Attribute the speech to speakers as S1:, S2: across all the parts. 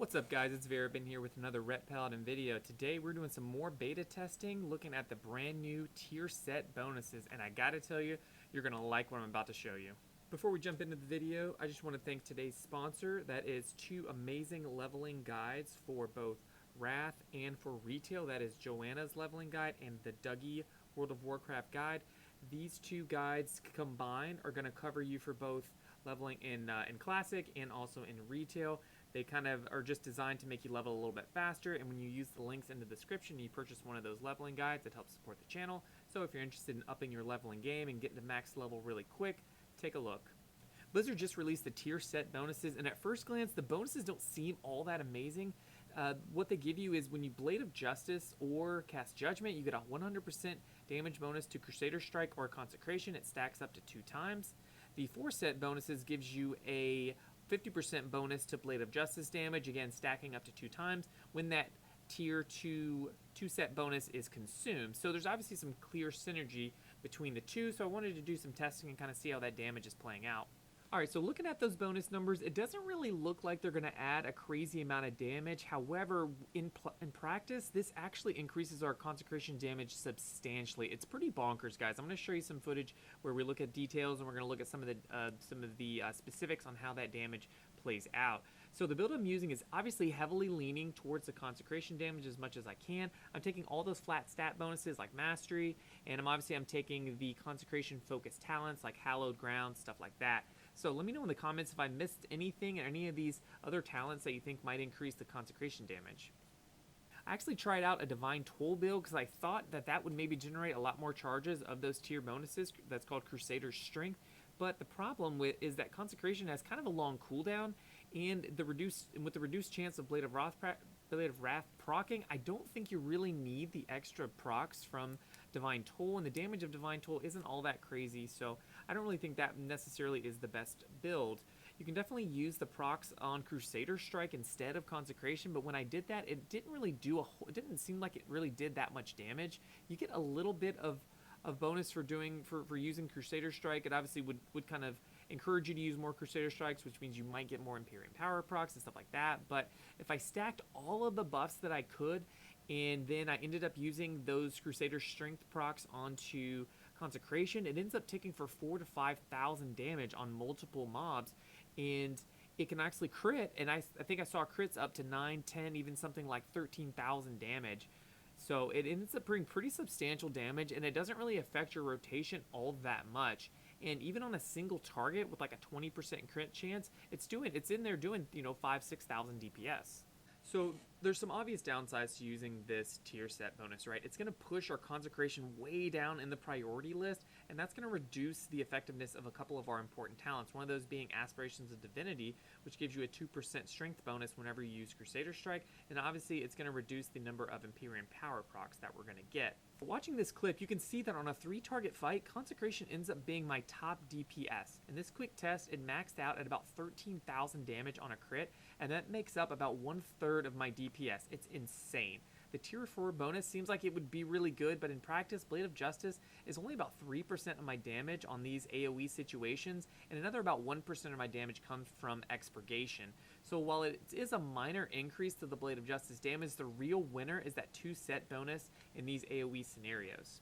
S1: What's up guys, it's Verabin here with another Ret Paladin video. Today we're doing some more beta testing, looking at the brand new tier set bonuses, and I gotta tell you, you're gonna like what I'm about to show you. Before we jump into the video, I just want to thank today's sponsor. That is two amazing leveling guides for both Wrath and for retail. That is Joanna's leveling guide and the Dougie World of Warcraft guide. These two guides combined are going to cover you for both leveling in Classic and also in retail. They kind of are just designed to make you level a little bit faster, and when you use the links in the description, you purchase one of those leveling guides. It helps support the channel. So if you're interested in upping your leveling game and getting to max level really quick, take a look. Blizzard just released the tier set bonuses, and at first glance, the bonuses don't seem all that amazing. What they give you is when you Blade of Justice or cast Judgment, you get a 100% damage bonus to Crusader Strike or Consecration. It stacks up to 2 times. The 4 set bonuses gives you a 50% bonus to Blade of Justice damage, again stacking up to 2 times when that tier 2 set bonus is consumed. So there's obviously some clear synergy between the two, so I wanted to do some testing and kind of see how that damage is playing out. Alright, so looking at those bonus numbers, it doesn't really look like they're going to add a crazy amount of damage. However, in practice, this actually increases our Consecration damage substantially. It's pretty bonkers, guys. I'm going to show you some footage where we look at details, and we're going to look at some of the specifics on how that damage plays out. So the build I'm using is obviously heavily leaning towards the Consecration damage as much as I can. I'm taking all those flat stat bonuses like Mastery, and I'm taking the Consecration focused talents like Hallowed Ground, stuff like that. So let me know in the comments if I missed anything or any of these other talents that you think might increase the Consecration damage. I actually tried out a Divine Toll build because I thought that would maybe generate a lot more charges of those tier bonuses. That's called Crusader's Strength. But the problem is that Consecration has kind of a long cooldown, and with the reduced chance of Blade of Wrath proccing, I don't think you really need the extra procs from Divine Toll, and the damage of Divine Toll isn't all that crazy, so I don't really think that necessarily is the best build. You can definitely use the procs on Crusader Strike instead of Consecration, but when I did that, it didn't really it didn't seem like it really did that much damage. You get a little bit of bonus for using Crusader Strike. It obviously would kind of encourage you to use more Crusader Strikes, which means you might get more Empyrean Power procs and stuff like that. But if I stacked all of the buffs that I could, and then I ended up using those Crusader Strength procs onto Consecration, it ends up taking for 4,000 to 5,000 damage on multiple mobs, and it can actually crit, and I think I saw crits up to 9, 10, even something like 13,000 damage. So it ends up bringing pretty substantial damage, and it doesn't really affect your rotation all that much. And even on a single target with like a 20% crit chance, it's in there doing 5,000 to 6,000 DPS. So there's some obvious downsides to using this tier set bonus, right? It's going to push our Consecration way down in the priority list, and that's going to reduce the effectiveness of a couple of our important talents. One of those being Aspirations of Divinity, which gives you a 2% strength bonus whenever you use Crusader Strike, and obviously it's going to reduce the number of Empyrean Power procs that we're going to get. Watching this clip, you can see that on a 3-target fight, Consecration ends up being my top DPS. In this quick test, it maxed out at about 13,000 damage on a crit, and that makes up about 1/3 of my DPS. It's insane. The tier 4 bonus seems like it would be really good, but in practice, Blade of Justice is only about 3% of my damage on these AoE situations, and another about 1% of my damage comes from Expurgation. So while it is a minor increase to the Blade of Justice damage, the real winner is that 2 set bonus in these AoE scenarios.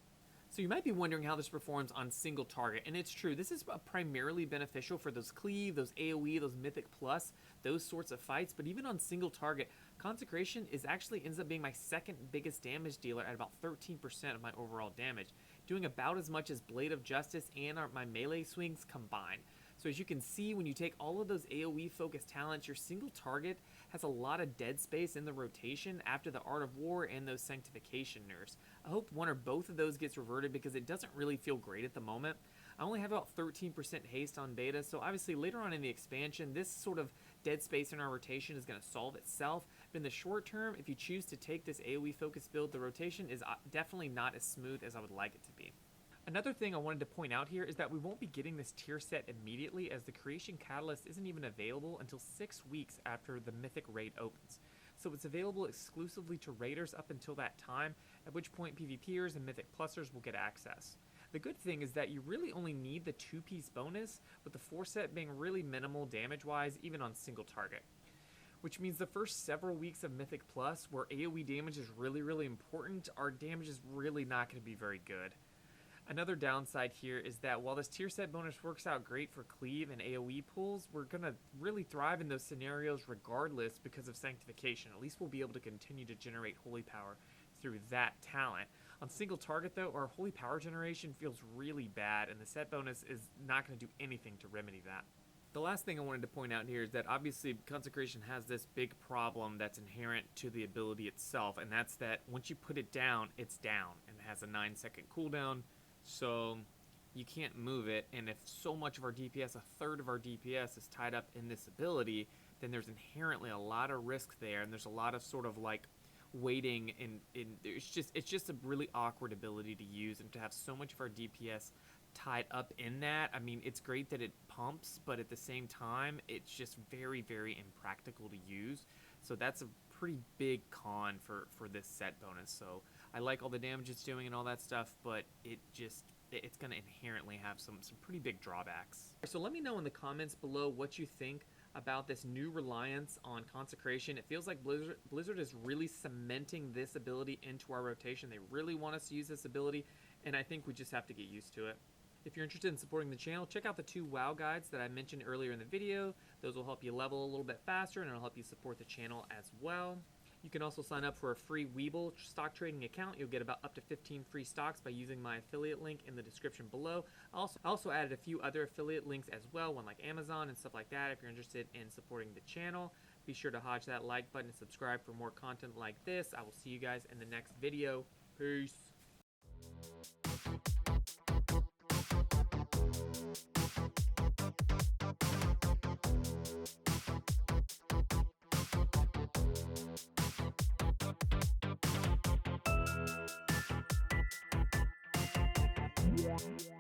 S1: So you might be wondering how this performs on single target, and it's true. This is primarily beneficial for those cleave, those AoE, those Mythic plus, those sorts of fights, but even on single target, Consecration ends up being my second biggest damage dealer at about 13% of my overall damage, doing about as much as Blade of Justice and my melee swings combined. So as you can see, when you take all of those AoE focused talents, your single target has a lot of dead space in the rotation after the Art of War and those Sanctification nerfs. I hope one or both of those gets reverted because it doesn't really feel great at the moment. I only have about 13% haste on beta, so obviously later on in the expansion, this sort of dead space in our rotation is going to solve itself. But in the short term, if you choose to take this AoE focused build, the rotation is definitely not as smooth as I would like it to be. Another thing I wanted to point out here is that we won't be getting this tier set immediately, as the Creation Catalyst isn't even available until 6 weeks after the Mythic raid opens. So it's available exclusively to raiders up until that time, at which point PvPers and Mythic Plusers will get access. The good thing is that you really only need the 2-piece bonus, with the 4 set being really minimal damage-wise, even on single target. which means the first several weeks of Mythic Plus, where AoE damage is really important, our damage is really not going to be very good. Another downside here is that while this tier set bonus works out great for cleave and AoE pulls, we're going to really thrive in those scenarios regardless because of sanctification. At least we'll be able to continue to generate holy power through that talent. On single target though, our holy power generation feels really bad, and the set bonus is not going to do anything to remedy that. The last thing I wanted to point out here is that obviously Consecration has this big problem that's inherent to the ability itself, and that's that once you put it down, it's down, and it has a 9-second cooldown, so you can't move it, and if so much of our DPS, a third of our DPS is tied up in this ability, then there's inherently a lot of risk there, and there's a lot of sort of like waiting, and it's just a really awkward ability to use, and to have so much of our DPS tied up in that. I mean, it's great that it pumps, but at the same time, it's just very impractical to use. So that's a pretty big con for this set bonus. So I like all the damage it's doing and all that stuff, but it's going to inherently have some pretty big drawbacks. So let me know in the comments below what you think about this new reliance on Consecration. It feels like Blizzard is really cementing this ability into our rotation. They really want us to use this ability, and I think we just have to get used to it. If you're interested in supporting the channel, check out the 2 WoW guides that I mentioned earlier in the video. Those will help you level a little bit faster, and it'll help you support the channel as well. You can also sign up for a free Webull stock trading account. You'll get about up to 15 free stocks by using my affiliate link in the description below. I also added a few other affiliate links as well, one like Amazon and stuff like that. If you're interested in supporting the channel, be sure to hodge that like button and subscribe for more content like this. I will see you guys in the next video. Peace. Yeah.